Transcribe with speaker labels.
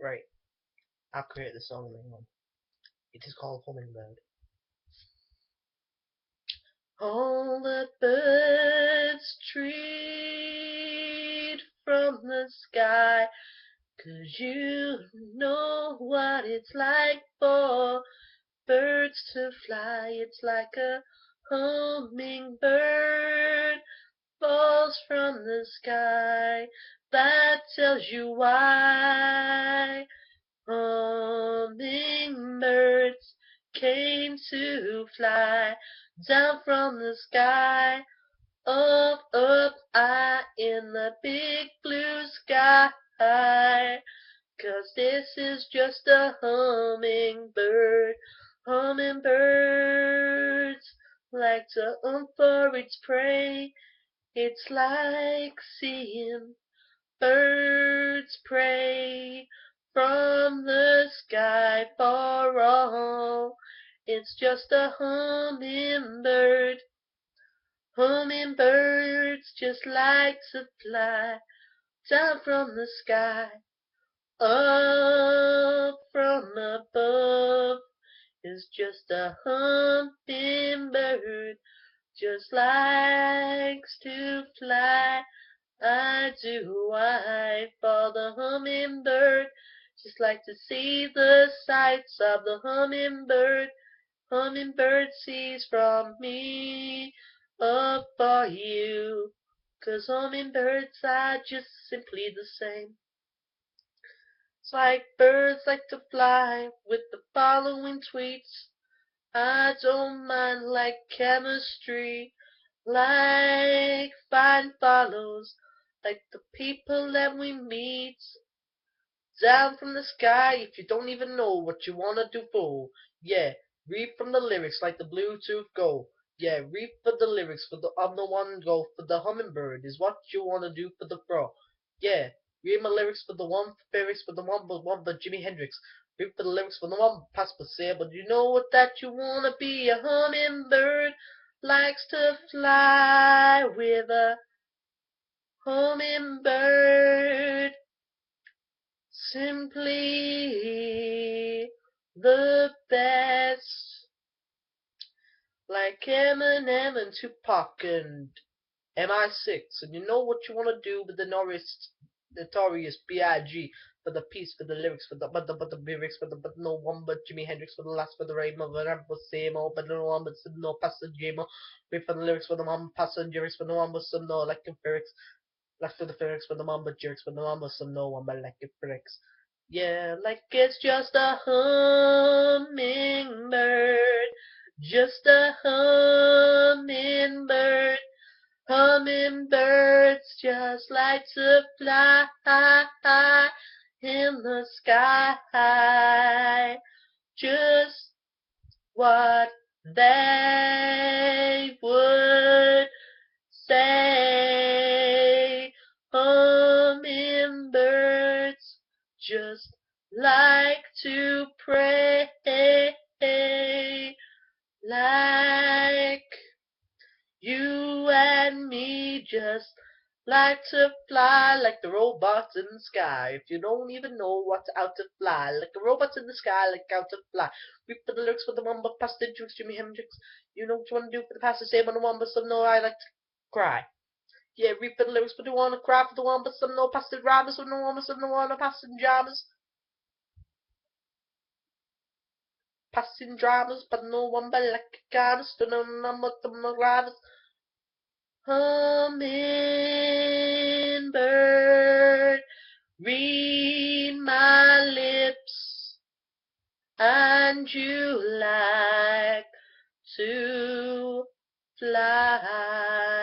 Speaker 1: Right, I'll create the song later on. It is called Hummingbird. All the birds treat from the sky, 'cause you know what it's like for birds to fly. It's like a hummingbird falls from the sky. That tells you why hummingbirds came to fly down from the sky, up, up, high in the big blue sky. 'Cause this is just a hummingbird. Hummingbirds like to hunt for its prey. It's like seeing birds pray from the sky for all. It's just a hummingbird. Hummingbirds just like to fly down from the sky, up from above. It's just a hummingbird just likes to fly. I do, I for the hummingbird, just like to see the sights of the hummingbird. Hummingbird sees from me up for you, 'cause hummingbirds are just simply the same. It's like birds like to fly with the following tweets. I don't mind like chemistry, like fine follows, like the people that we meet down from the sky. If you don't even know what you wanna do for, yeah, read from the lyrics like the Bluetooth Go. Yeah, read for the lyrics for the I'm the one go for the hummingbird is what you wanna do for the frog. Yeah, read my lyrics for the one lyrics for the one but Jimi Hendrix. Read for the lyrics for the one past say, but you know what that you wanna be a hummingbird likes to fly with a hummingbird. Simply the best, like Eminem and Tupac and MI6. And you know what you want to do with the Notorious B.I.G. for the piece, for the lyrics, for the but the lyrics, for the but no one but Jimi Hendrix, for the last, for the Rainbow, for the same old, but no one but some no passenger. Wait for the lyrics, for the one passengers, for the one but some no like lyrics. Left for the lyrics, for the one but jerks, for the one but some no one but like lyrics. Yeah, like it's just a hummingbird, just a hummingbird. Hummingbirds just like to fly in the sky. Just what they would say. Hummingbirds just like to pray, like you and me just like to fly like the robots in the sky. If you don't even know what's out to fly, like the robots in the sky, like out to fly. Reap for the lyrics for the one but past the jukes, Jimi Hendrix. You know what you want to do for the past the same on the one but some no I like to cry. Yeah, reap for the lyrics for the one to cry for the one but some no past the drivers for no one but some no one past the dramas. Passing dramas, but no one but like goddess to no number to no drivers. Hummingbird, read my lips, and you like to fly.